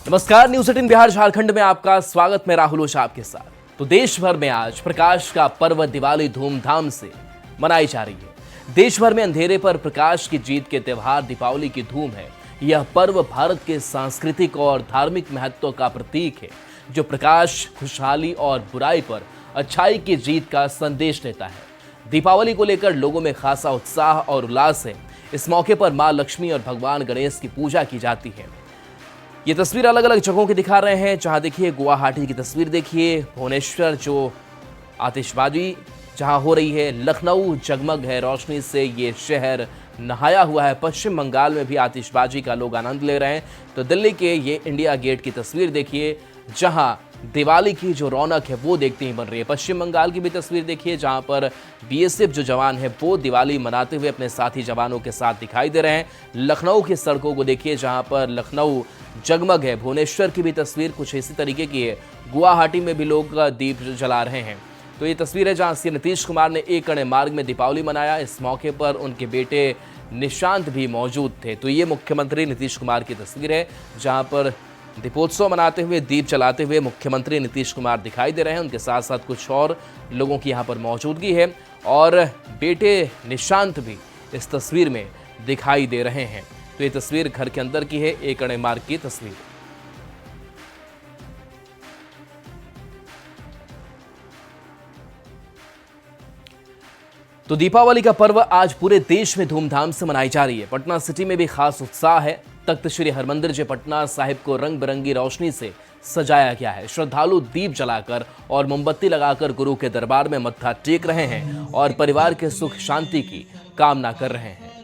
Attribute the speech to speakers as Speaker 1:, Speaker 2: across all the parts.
Speaker 1: नमस्कार, न्यूज़ 18 बिहार झारखंड में आपका स्वागत। मैं राहुल ओझा आपके साथ। तो देश भर में आज प्रकाश का पर्व दिवाली धूमधाम से मनाई जा रही है। देश भर में अंधेरे पर प्रकाश की जीत के त्योहार दीपावली की धूम है। यह पर्व भारत के सांस्कृतिक और धार्मिक महत्व का प्रतीक है, जो प्रकाश, खुशहाली और बुराई पर अच्छाई की जीत का संदेश देता है। दीपावली को लेकर लोगों में खासा उत्साह और उल्लास है। इस मौके पर मां लक्ष्मी और भगवान गणेश की पूजा की जाती है। ये तस्वीर अलग अलग जगहों की दिखा रहे हैं। जहां देखिए गुवाहाटी की तस्वीर देखिए, भुवनेश्वर जो आतिशबाजी जहां हो रही है, लखनऊ जगमग है रोशनी से, ये शहर नहाया हुआ है। पश्चिम बंगाल में भी आतिशबाजी का लोग आनंद ले रहे हैं। तो दिल्ली के ये इंडिया गेट की तस्वीर देखिए, जहां दिवाली की जो रौनक है वो देखते ही बन रही है। पश्चिम बंगाल की भी तस्वीर देखिए, जहां पर बीएसएफ जो जवान है वो दिवाली मनाते हुए अपने साथी जवानों के साथ दिखाई दे रहे हैं। लखनऊ की सड़कों को देखिए, जहां पर लखनऊ जगमग है। भुवनेश्वर की भी तस्वीर कुछ इसी तरीके की है। गुवाहाटी में भी लोग दीप जला रहे हैं। तो ये तस्वीर है जहां सीएम नीतीश कुमार ने एक कड़े मार्ग में दीपावली मनाया। इस मौके पर उनके बेटे निशांत भी मौजूद थे। तो ये मुख्यमंत्री नीतीश कुमार की तस्वीर है, जहां पर दीपोत्सव मनाते हुए, दीप जलाते हुए मुख्यमंत्री नीतीश कुमार दिखाई दे रहे हैं। उनके साथ साथ कुछ और लोगों की यहाँ पर मौजूदगी है और बेटे निशांत भी इस तस्वीर में दिखाई दे रहे हैं। तो ये तस्वीर घर के अंदर की है, एक कड़े मार्ग की तस्वीर। तो दीपावली का पर्व आज पूरे देश में धूमधाम से मनाई जा रही है। पटना सिटी में भी खास उत्साह है। तख्त श्री हरमंदिर जी पटना साहिब को रंग बिरंगी रोशनी से सजाया गया है। श्रद्धालु दीप जलाकर और मोमबत्ती लगाकर गुरु के दरबार में मत्था टेक रहे हैं और परिवार के सुख शांति की कामना कर रहे हैं।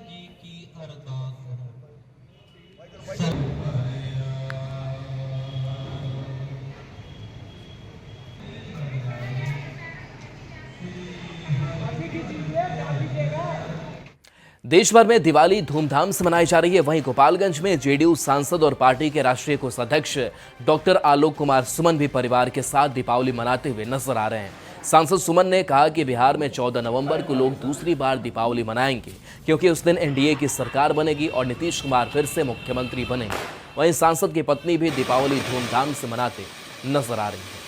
Speaker 1: देश भर में दिवाली धूमधाम से मनाई जा रही है। वहीं गोपालगंज में जेडीयू सांसद और पार्टी के राष्ट्रीय कोषाध्यक्ष डॉक्टर आलोक कुमार सुमन भी परिवार के साथ दीपावली मनाते हुए नजर आ रहे हैं। सांसद सुमन ने कहा कि बिहार में 14 नवंबर को लोग दूसरी बार दीपावली मनाएंगे, क्योंकि उस दिन एनडीए की सरकार बनेगी और नीतीश कुमार फिर से मुख्यमंत्री बनेंगे। वहीं सांसद की पत्नी भी दीपावली धूमधाम से मनाते नजर आ रही है।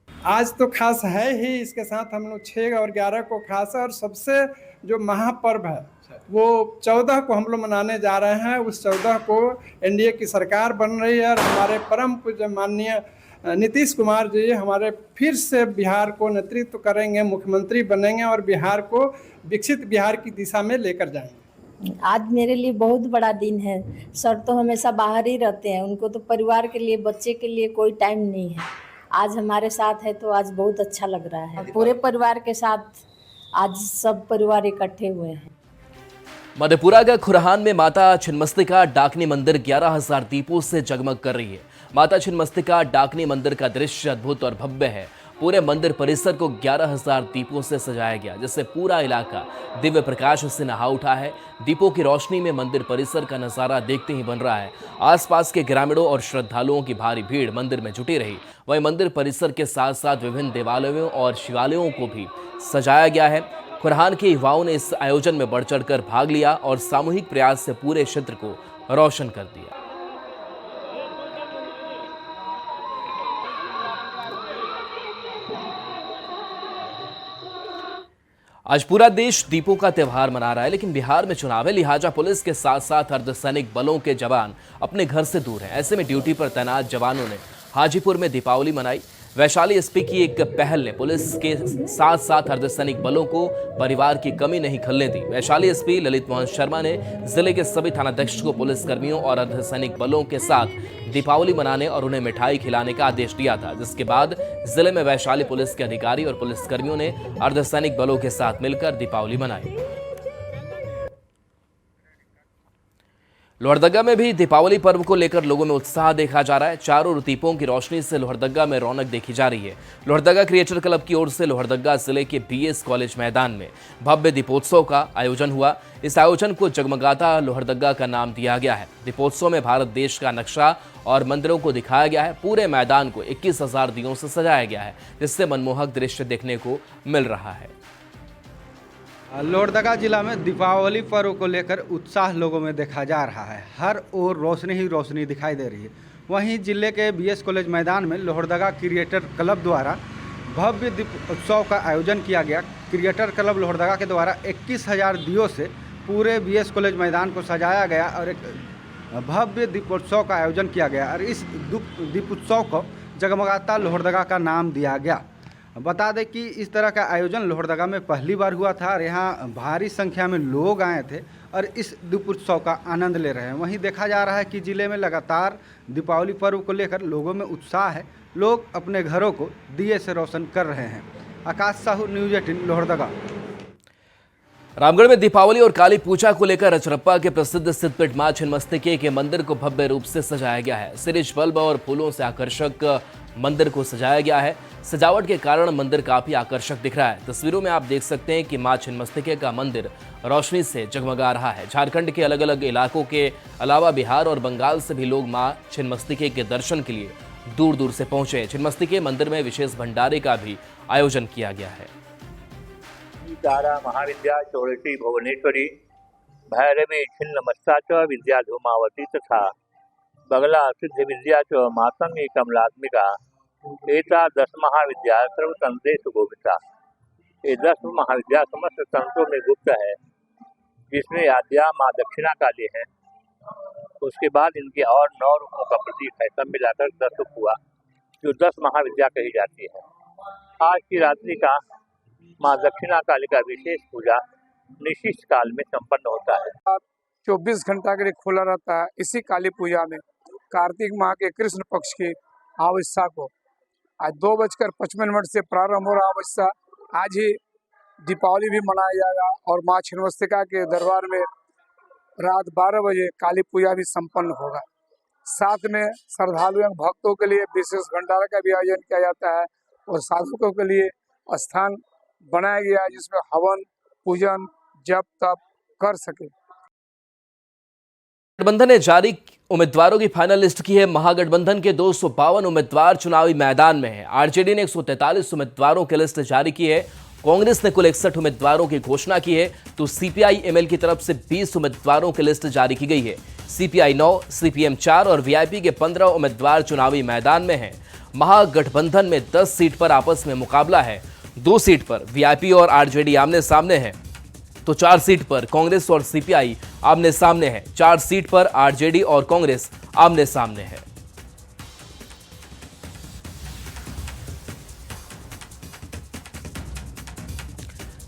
Speaker 2: आज तो खास है ही, इसके साथ हम लोग 6 और 11 को खास है, और सबसे जो महापर्व है वो 14 को हम लोग मनाने जा रहे हैं। उस 14 को एनडीए की सरकार बन रही है और हमारे परम पूज्य माननीय नीतीश कुमार जी हमारे फिर से बिहार को नेतृत्व करेंगे, मुख्यमंत्री बनेंगे और बिहार को विकसित बिहार की दिशा में लेकर जाएंगे।
Speaker 3: आज मेरे लिए बहुत बड़ा दिन है। सर तो हमेशा बाहर ही रहते हैं, उनको तो परिवार के लिए, बच्चे के लिए कोई टाइम नहीं है। आज हमारे साथ है तो आज बहुत अच्छा लग रहा है। पूरे परिवार के साथ आज सब परिवार इकट्ठे हुए हैं।
Speaker 1: मधेपुरा का खुराहान में माता छिन्नमस्तिका डाकनी मंदिर 11,000 दीपों से जगमग कर रही है। माता छिन्नमस्तिका डाकनी मंदिर का दृश्य अद्भुत और भव्य है। पूरे मंदिर परिसर को 11,000 दीपों से सजाया गया, जिससे पूरा इलाका दिव्य प्रकाश से नहा उठा है। दीपों की रोशनी में मंदिर परिसर का नजारा देखते ही बन रहा है। आसपास के ग्रामीणों और श्रद्धालुओं की भारी भीड़ मंदिर में जुटी रही। वहीं मंदिर परिसर के साथ साथ विभिन्न देवालयों और शिवालयों को भी सजाया गया है। खुराहान के युवाओं ने इस आयोजन में बढ़ चढ़कर भाग लिया और सामूहिक प्रयास से पूरे क्षेत्र को रोशन कर दिया। आज पूरा देश दीपों का त्यौहार मना रहा है, लेकिन बिहार में चुनाव है, लिहाजा पुलिस के साथ साथ अर्धसैनिक बलों के जवान अपने घर से दूर हैं। ऐसे में ड्यूटी पर तैनात जवानों ने हाजीपुर में दीपावली मनाई। वैशाली एसपी की एक पहल ने पुलिस के साथ साथ अर्धसैनिक बलों को परिवार की कमी नहीं खलने दी। वैशाली एसपी ललित मोहन शर्मा ने जिले के सभी थानाध्यक्ष को पुलिस कर्मियों और अर्धसैनिक बलों के साथ दीपावली मनाने और उन्हें मिठाई खिलाने का आदेश दिया था, जिसके बाद जिले में वैशाली पुलिस के अधिकारी और पुलिसकर्मियों ने अर्धसैनिक बलों के साथ मिलकर दीपावली मनाई। लोहरदगा में भी दीपावली पर्व को लेकर लोगों में उत्साह देखा जा रहा है। चारों दीपों की रोशनी से लोहरदगा में रौनक देखी जा रही है। लोहरदगा क्रिएटर क्लब की ओर से लोहरदगा जिले के बीएस कॉलेज मैदान में भव्य दीपोत्सव का आयोजन हुआ। इस आयोजन को जगमगाता लोहरदगा का नाम दिया गया है। दीपोत्सव में भारत देश का नक्शा और मंदिरों को दिखाया गया है। पूरे मैदान को 21,000 दियों से सजाया गया है, जिससे मनमोहक दृश्य देखने को मिल रहा है।
Speaker 4: लोहरदगा जिला में दीपावली पर्व को लेकर उत्साह लोगों में देखा जा रहा है। हर ओर रोशनी ही रोशनी दिखाई दे रही है। वहीं जिले के बीएस कॉलेज मैदान में लोहरदगा क्रिएटर क्लब द्वारा भव्य दीप उत्सव का आयोजन किया गया। क्रिएटर क्लब लोहरदगा के द्वारा 21,000 दियों से पूरे बीएस कॉलेज मैदान को सजाया गया और एक भव्य दीपोत्सव का आयोजन किया गया और इस दीपोत्सव को जगमगाता लोहरदगा का नाम दिया गया। बता दें कि इस तरह का आयोजन लोहरदगा में पहली बार हुआ था और यहाँ भारी संख्या में लोग आए थे और इस दीपोत्सव का आनंद ले रहे हैं। वहीं देखा जा रहा है कि जिले में लगातार दीपावली पर्व को लेकर लोगों में उत्साह है। लोग अपने घरों को दिए से रोशन कर रहे हैं। आकाश साहू, न्यूज़ 18 लोहरदगा।
Speaker 1: रामगढ़ में दीपावली और काली पूजा को लेकर अचरप्पा के प्रसिद्ध सिद्धपीठ मां छिन्नमस्तिके के मंदिर को भव्य रूप से सजाया गया है। सिरिंज बल्ब और फूलों से आकर्षक मंदिर को सजाया गया है। सजावट के कारण मंदिर काफी आकर्षक दिख रहा है। तस्वीरों में आप देख सकते हैं कि मां छिन्नमस्तिके का मंदिर रोशनी से जगमगा रहा है। झारखंड के अलग अलग इलाकों के अलावा बिहार और बंगाल से भी लोग मां छिन्नमस्तिके के दर्शन के लिए दूर दूर से पहुंचे। छिन्नमस्तिके मंदिर में विशेष भंडारे का भी आयोजन किया गया है।
Speaker 5: तारा महाविद्या षोडशी भुवनेश्वरी भैरवी छिन्नमस्ता च विद्या धूमावती तथा बगला सिद्ध विद्या च मातंगी कमलात्मिका एता 10 महाविद्या सर्वतंत्रेषु गोप्ता। ये 10 महाविद्या समस्त तंत्रों में गुप्त है, जिसमें आद्या माँ दक्षिणा काली है। उसके बाद इनके और 9 रूपों का प्रतीक है, सब मिलाकर 10 रूप हुआ, जो 10 महाविद्या कही जाती है। आज की रात्रि का माँ दक्षिणा काली का विशेष पूजा निशिष्ट काल में संपन्न होता है।
Speaker 6: 24 घंटा के लिए खुला रहता है। इसी काली पूजा में कार्तिक माह के कृष्ण पक्ष की अमावस्या को आज 2:55 से प्रारंभ हो रहा अमावस्या। आज ही दीपावली भी मनाया जाएगा और माँ छिन्नमस्तिका के दरबार में रात 12 बजे काली पूजा भी संपन्न होगा। साथ में श्रद्धालु एवं भक्तों के लिए विशेष भंडारा का भी आयोजन किया जाता है और साधकों के लिए स्थान बनाया गया है, जिसमें हवन पूजन जप तप कर सके।
Speaker 1: गठबंधन ने जारी उम्मीदवारों की फाइनल लिस्ट की है। महागठबंधन के 252 उम्मीदवार चुनावी मैदान में हैं। आरजेडी ने 143 उम्मीदवारों की लिस्ट जारी की है। कांग्रेस ने कुल 61 उम्मीदवारों की घोषणा की है, तो सीपीआई एमएल की तरफ से 20 उम्मीदवारों की लिस्ट जारी की गई है। सीपीआई 9, सीपीएम 4 और वीआईपी के 15 उम्मीदवार चुनावी मैदान में हैं। महागठबंधन में 10 सीट पर आपस में मुकाबला है। 2 सीट पर वीआईपी और आरजेडी आमने सामने हैं, तो 4 सीट पर कांग्रेस और सीपीआई आमने सामने है। 4 सीट पर आरजेडी और कांग्रेस आमने सामने है।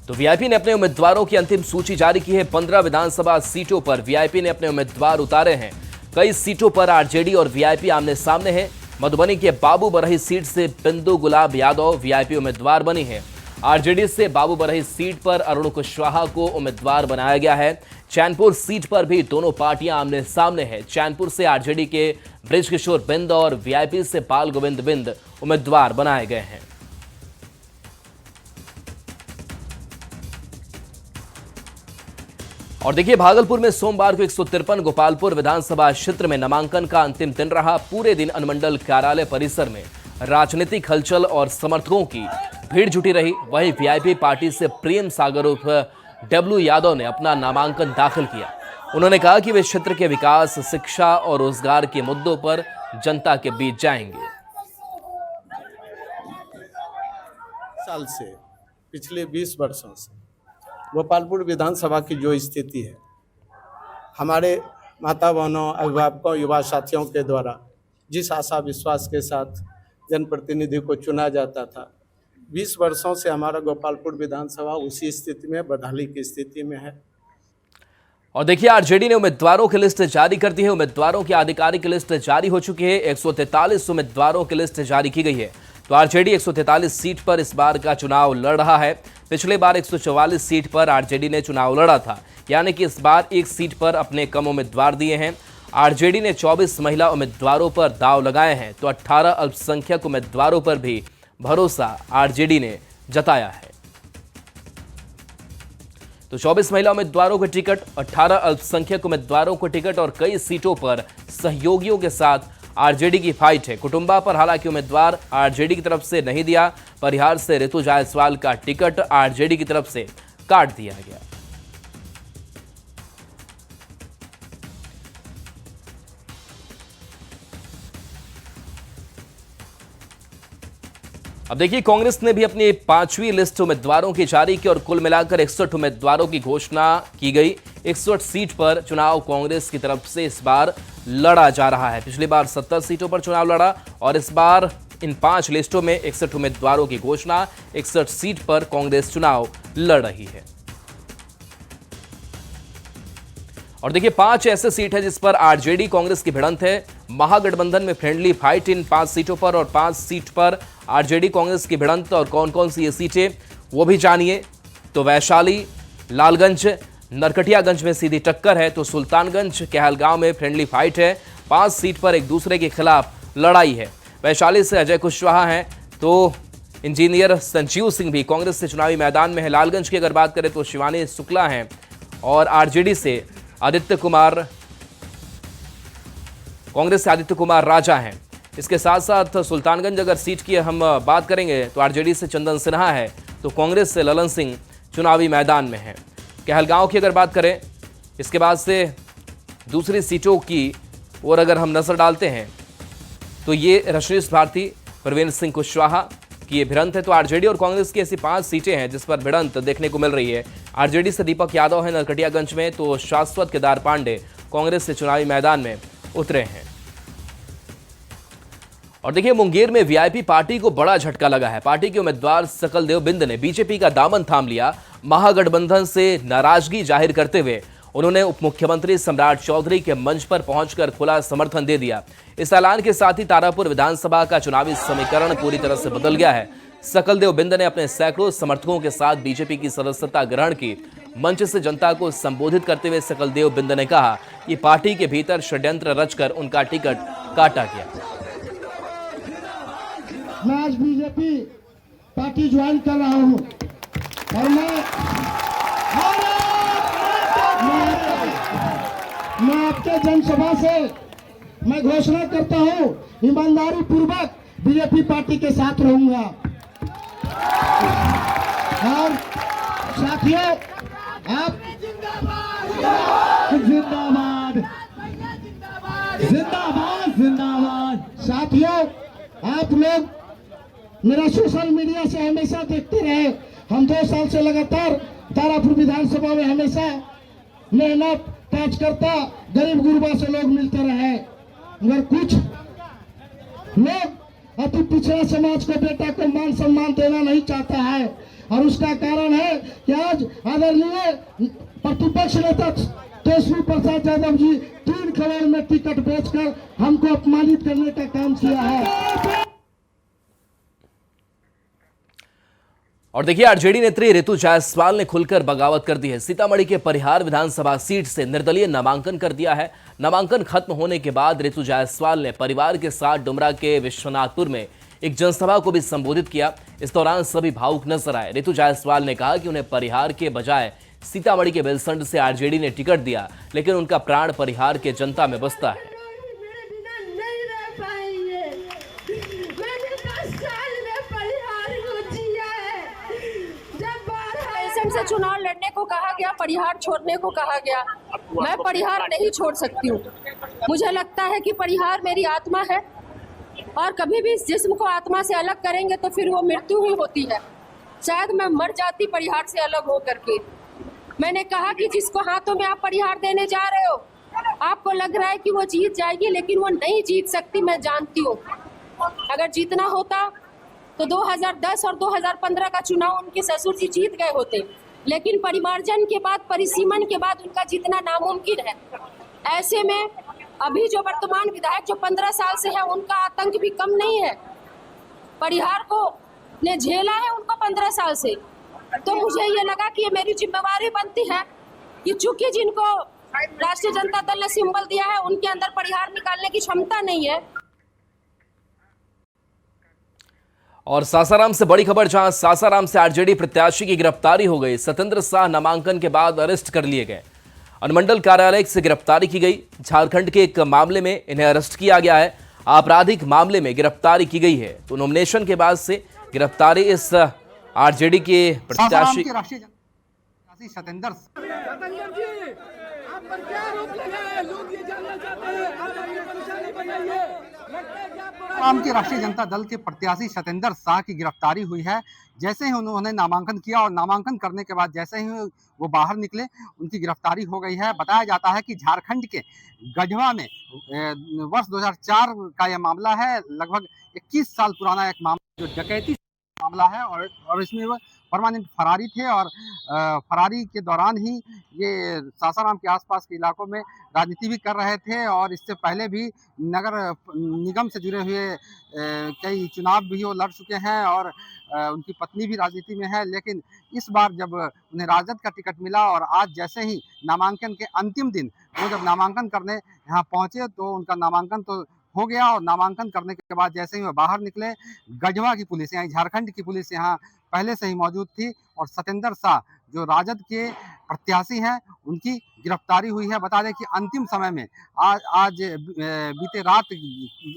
Speaker 1: तो वीआईपी ने अपने उम्मीदवारों की अंतिम सूची जारी की है। 15 विधानसभा सीटों पर वीआईपी ने अपने उम्मीदवार उतारे हैं। कई सीटों पर आरजेडी और वीआईपी आमने सामने हैं। मधुबनी के बाबू बरही सीट से बिंदु गुलाब यादव वीआईपी उम्मीदवार बनी है। आरजेडी से बाबू बरही सीट पर अरुण कुशवाहा को उम्मीदवार बनाया गया है। चैनपुर सीट पर भी दोनों पार्टियां आमने सामने हैं। चैनपुर से आरजेडी के बृजकिशोर बिंद और वीआईपी से पाल गोविंद बिंद उम्मीदवार बनाए गए हैं। और देखिए, भागलपुर में सोमवार को 153 गोपालपुर विधानसभा क्षेत्र में नामांकन का अंतिम दिन रहा। पूरे दिन अनुमंडल कार्यालय परिसर में राजनीतिक हलचल और समर्थकों की भीड़ जुटी रही। वहीं वीआईपी पार्टी से प्रेम सागर उर्फ डब्लू यादव ने अपना नामांकन दाखिल किया। उन्होंने कहा कि वे क्षेत्र के विकास, शिक्षा और रोजगार के मुद्दों पर जनता के बीच जाएंगे।
Speaker 7: साल से पिछले 20 वर्षों से गोपालपुर विधानसभा की जो स्थिति है, हमारे माता बहनों, अभिभावकों, युवा साथियों के द्वारा जिस आशा विश्वास के साथ जनप्रतिनिधि को चुना जाता था, 20 वर्षों से हमारा गोपालपुर विधानसभा उसी स्थिति में, बदहाली की स्थिति में है।
Speaker 1: और देखिए, आरजेडी ने उम्मीदवारों की लिस्ट जारी कर दी है। उम्मीदवारों की आधिकारिक लिस्ट जारी हो चुकी है। 143 उम्मीदवारों की लिस्ट जारी की गई है। तो आरजेडी 143 सीट पर इस बार का चुनाव लड़ रहा है। पिछले बार 144 सीट पर आरजेडी ने चुनाव लड़ा था, यानी कि इस बार 1 सीट पर अपने कम उम्मीदवार दिए हैं। आरजेडी ने 24 महिला उम्मीदवारों पर दांव लगाए हैं, तो 18 अल्पसंख्यक उम्मीदवारों पर भी भरोसा आरजेडी ने जताया है। तो 24 महिला उम्मीदवारों को टिकट, 18 अल्पसंख्यक उम्मीदवारों को टिकट और कई सीटों पर सहयोगियों के साथ आरजेडी की फाइट है। कुटुंबा पर हालांकि उम्मीदवार आरजेडी की तरफ से नहीं दिया। परिहार से ऋतु जायसवाल का टिकट आरजेडी की तरफ से काट दिया गया। अब देखिए, कांग्रेस ने भी अपनी 5वीं लिस्ट उम्मीदवारों की जारी की और कुल मिलाकर 61 उम्मीदवारों की घोषणा की गई। 61 सीट पर चुनाव कांग्रेस की तरफ से इस बार लड़ा जा रहा है। पिछली बार 70 सीटों पर चुनाव लड़ा और इस बार इन 5 लिस्टों में 61 उम्मीदवारों की घोषणा, 61 सीट पर कांग्रेस चुनाव लड़ रही है। और देखिए, 5 ऐसे सीट है जिस पर आरजेडी कांग्रेस की भिड़ंत है। महागठबंधन में फ्रेंडली फाइट इन 5 सीटों पर और 5 सीट पर आरजेडी कांग्रेस की भिड़ंत। और कौन कौन सी ये सीटें वो भी जानिए। तो वैशाली, लालगंज, नरकटियागंज में सीधी टक्कर है, तो सुल्तानगंज, कहलगांव में फ्रेंडली फाइट है। 5 सीट पर एक दूसरे के खिलाफ लड़ाई है। वैशाली से अजय कुशवाहा हैं, तो इंजीनियर संजीव सिंह भी कांग्रेस से चुनावी मैदान में है। लालगंज की अगर बात करें तो शिवानी शुक्ला हैं और आरजेडी से आदित्य कुमार, कांग्रेस से आदित्य कुमार राजा हैं। इसके साथ साथ सुल्तानगंज अगर सीट की हम बात करेंगे तो आरजेडी से चंदन सिन्हा है, तो कांग्रेस से ललन सिंह चुनावी मैदान में है। कहलगांव की अगर बात करें, इसके बाद से दूसरी सीटों की ओर अगर हम नजर डालते हैं तो ये रजनीश भारती, प्रवीण सिंह कुशवाहा की ये भिड़ंत है। तो आरजेडी और कांग्रेस की ऐसी 5 सीटें हैं जिस पर भिड़ंत देखने को मिल रही है। आरजेडी से दीपक यादव है नरकटियागंज में, तो शाश्वत केदार पांडे कांग्रेस से चुनावी मैदान में उतरे हैं। और देखिए, मुंगेर में वीआईपी पार्टी को बड़ा झटका लगा है। पार्टी के उम्मीदवार सकलदेव बिंद ने बीजेपी का दामन थाम लिया। महागठबंधन से नाराजगी जाहिर करते हुए उन्होंने उप मुख्यमंत्री सम्राट चौधरी के मंच पर पहुंचकर खुला समर्थन दे दिया। इस ऐलान के साथ ही तारापुर विधानसभा का चुनावी समीकरण पूरी तरह से बदल गया है। सकलदेव बिंद ने अपने सैकड़ों समर्थकों के साथ बीजेपी की सदस्यता ग्रहण की। मंच से जनता को संबोधित करते हुए सकलदेव बिंद ने कहा कि पार्टी के भीतर षड्यंत्र रचकर उनका टिकट काटा गया।
Speaker 8: मैं आज बीजेपी पार्टी ज्वाइन कर रहा हूं और मैं आपके जनसभा से मैं घोषणा करता हूं, ईमानदारी पूर्वक बीजेपी पार्टी के साथ रहूंगा। और साथियों, आप जिंदाबाद जिंदाबाद जिंदाबाद। साथियों, आप लोग मेरा सोशल मीडिया से हमेशा देखते रहे। हम 2 साल से लगातार तारापुर विधानसभा में हमेशा मेहनत कार्यकर्ता गरीब गुरबा से लोग मिलते रहे, मगर कुछ लोग अति पिछड़ा समाज को बेटा को मान सम्मान देना नहीं चाहता है। और उसका कारण है कि आज आदरणीय प्रतिपक्ष नेता तेजस्वी प्रसाद यादव जी 3 करोड़ में टिकट बेचकर हमको अपमानित करने का काम किया है।
Speaker 1: और देखिए, आरजेडी नेत्री रितु जायसवाल ने खुलकर बगावत कर दी है। सीतामढ़ी के परिहार विधानसभा सीट से निर्दलीय नामांकन कर दिया है। नामांकन खत्म होने के बाद रितु जायसवाल ने परिवार के साथ डुमरा के विश्वनाथपुर में एक जनसभा को भी संबोधित किया। इस दौरान सभी भावुक नजर आए। रितु जायसवाल ने कहा कि उन्हें परिहार के बजाय सीतामढ़ी के बेलसंड से आरजेडी ने टिकट दिया, लेकिन उनका प्राण परिहार के जनता में बसता है।
Speaker 9: से चुनाव लड़ने को कहा गया, परिहार छोड़ने को कहा गया। मैं परिहार नहीं छोड़ सकती हूँ। मुझे लगता है कि परिहार मेरी आत्मा है और कभी भी इस जिस्म को आत्मा से अलग करेंगे तो फिर वो मृत्यु ही होती है। शायद मैं मर जाती परिहार से अलग हो करके। मैंने कहा कि जिसको हाथों में आप परिहार देने जा रहे हो, आपको लग रहा है कि वो जीत जाएगी, लेकिन वो नहीं जीत सकती, मैं जानती हूँ। अगर जीतना होता तो 2010 और 2015 का चुनाव उनके ससुर जी जीत गए होते, लेकिन परिमार्जन के बाद, परिसीमन के बाद उनका जीतना नामुमकिन है। ऐसे में अभी जो वर्तमान विधायक जो 15 साल से है, उनका आतंक भी कम नहीं है। परिहार को ने झेला है उनको 15 साल से। तो मुझे ये लगा कि ये मेरी जिम्मेवारी बनती है कि चूंकि जिनको राष्ट्रीय जनता दल ने सिंबल दिया है, उनके अंदर परिहार निकालने की क्षमता नहीं है।
Speaker 1: और सासाराम से बड़ी खबर, जहां सासाराम से आरजेडी प्रत्याशी की गिरफ्तारी हो गई। सत्येंद्र शाह नामांकन के बाद अरेस्ट कर लिए गए। अनुमंडल कार्यालय से गिरफ्तारी की गई। झारखंड के एक मामले में इन्हें अरेस्ट किया गया है। आपराधिक मामले में गिरफ्तारी की गई है। तो नॉमिनेशन के बाद से गिरफ्तारी इस आरजेडी के प्रत्याशी
Speaker 10: सतेंद्र आम के राष्ट्रीय जनता दल के प्रत्याशी सतेंद्र शाह की गिरफ्तारी हुई है। जैसे ही उन्होंने नामांकन किया और नामांकन करने के बाद जैसे ही वो बाहर निकले उनकी गिरफ्तारी हो गई है। बताया जाता है कि झारखंड के गढ़वा में वर्ष 2004 का यह मामला है। लगभग 21 साल पुराना एक मामला, जो डकैती मामला है और इसमें वो परमानेंट फरारी थे और फरारी के दौरान ही ये सासाराम के आसपास के इलाकों में राजनीति भी कर रहे थे और इससे पहले भी नगर निगम से जुड़े हुए कई चुनाव भी वो लड़ चुके हैं और उनकी पत्नी भी राजनीति में है। लेकिन इस बार जब उन्हें राजद का टिकट मिला और आज जैसे ही नामांकन के अंतिम दिन वो जब नामांकन करने यहाँ पहुँचे तो उनका नामांकन तो हो गया और नामांकन करने के बाद जैसे ही वो बाहर निकले, गढ़वा की पुलिस यानी झारखंड की पुलिस यहाँ पहले से ही मौजूद थी और सतेंद्र शाह जो राजद के प्रत्याशी हैं उनकी गिरफ्तारी हुई है। बता दें कि अंतिम समय में आज बीते रात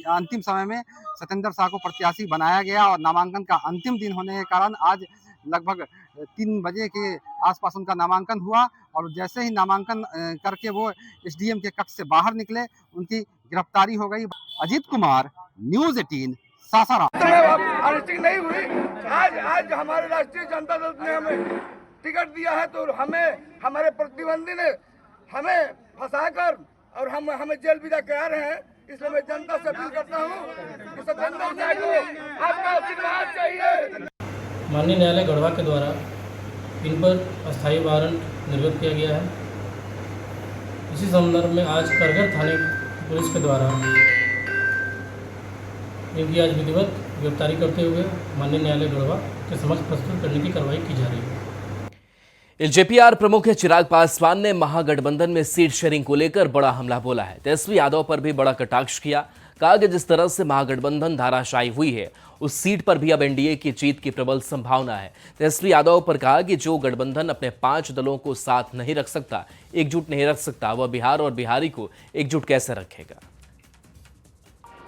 Speaker 10: अंतिम समय में सतेंद्र शाह को प्रत्याशी बनाया गया और नामांकन का अंतिम दिन होने के कारण आज लगभग 3 बजे के आसपास उनका नामांकन हुआ और जैसे ही नामांकन करके वो एसडीएम के कक्ष से बाहर निकले उनकी गिरफ्तारी हो गई। अजीत कुमार, न्यूज़ 18, सासाराम।
Speaker 6: अरेस्टिंग नहीं हुई। आज हमारे राष्ट्रीय जनता दल ने हमें टिकट दिया है तो हमें हमारे प्रतिद्वंदी ने हमें फंसाकर और हमें जेल विदा करा रहे हैं। इसलिए मैं जनता से अपील करता हूँ कि सतेंद्र शाह को आपका आशीर्वाद चाहिए।
Speaker 11: माननीय न्यायालय गढ़वा के द्वारा इन पर अस्थायी वारंट निर्गत किया गया है। इसी संदर्भ में आज करगर थाने पुलिस के द्वारा इनकी आज विधिवत गिरफ्तारी करते हुए माननीय न्यायालय गढ़वा के समक्ष प्रस्तुत करने की कार्रवाई की जा रही है।
Speaker 1: एलजेपीआर प्रमुख चिराग पासवान ने महागठबंधन में सीट शेयरिंग को लेकर बड़ा हमला बोला है। तेजस्वी यादव पर भी बड़ा कटाक्ष किया। कहा कि जिस तरह से महागठबंधन धाराशायी हुई है उस सीट पर भी अब एनडीए की जीत की प्रबल संभावना है। तेजस्वी यादव पर कहा कि जो गठबंधन अपने 5 दलों को साथ नहीं रख सकता, एकजुट नहीं रख सकता, वह बिहार और बिहारी को एकजुट कैसे रखेगा।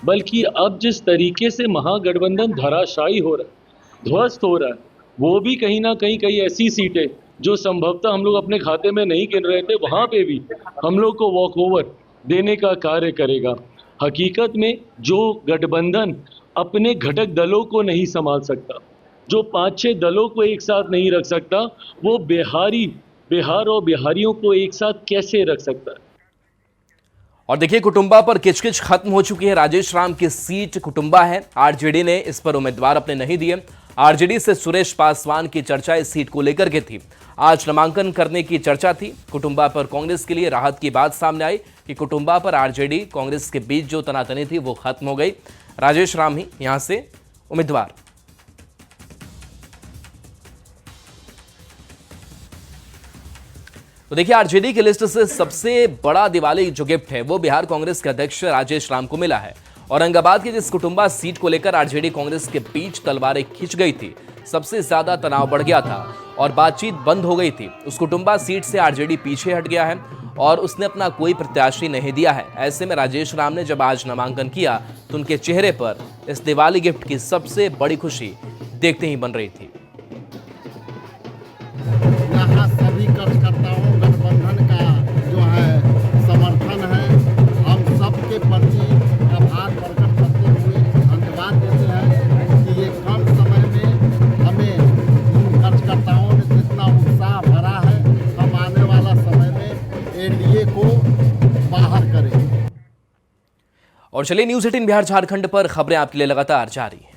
Speaker 12: बल्कि अब जिस तरीके से महागठबंधन धराशायी हो रहा है, ध्वस्त हो रहा है, वो भी कहीं ना कहीं कई ऐसी सीटें जो संभवतः हम लोग अपने खाते में नहीं गिन रहे थे, वहां पे भी हम लोग को वॉकओवर देने का कार्य करेगा। हकीकत में जो गठबंधन अपने घटक दलों को नहीं संभाल सकता, जो 5-6 दलों को एक साथ नहीं रख सकता, वो बिहार और बिहारियों को एक साथ कैसे रख सकता है।
Speaker 1: और देखिए, कुटुंबा पर किचकिच खत्म हो चुकी है। राजेश राम की सीट कुटुंबा है। आरजेडी ने इस पर उम्मीदवार अपने नहीं दिए। आरजेडी से सुरेश पासवान की चर्चा इस सीट को लेकर के थी। आज नामांकन करने की चर्चा थी। कुटुंबा पर कांग्रेस के लिए राहत की बात सामने आई कि कुटुंबा पर आरजेडी कांग्रेस के बीच जो तनातनी थी वो खत्म हो गई। राजेश राम ही यहां से उम्मीदवार। तो देखिए, आरजेडी की लिस्ट से सबसे बड़ा दिवाली जो गिफ्ट है वो बिहार कांग्रेस के अध्यक्ष राजेश राम को मिला है। औरंगाबाद की जिस कुटुंबा सीट को लेकर आरजेडी कांग्रेस के बीच तलवारें खिंच गई थी, सबसे ज्यादा तनाव बढ़ गया था और बातचीत बंद हो गई थी। उस कुटुंबा सीट से आरजेडी पीछे हट गया है और उसने अपना कोई प्रत्याशी नहीं दिया है। ऐसे में राजेश राम ने जब आज नामांकन किया तो उनके चेहरे पर इस दिवाली गिफ्ट की सबसे बड़ी खुशी देखते ही बन रही थी।
Speaker 8: यहाँ सभी कार्यकर्ताओं गठबंधन का जो है समर्थन है, हम सबके प्रति आभार प्रकट करते हुए धन्यवाद देते हैं कि ये कम समय में हमें कार्यकर्ताओं ने जितना उत्साह भरा है, हम आने वाला समय में एनडीए को बाहर करें।
Speaker 1: और चलिए, न्यूज़ 18 बिहार झारखंड पर खबरें आपके लिए लगातार जारी है।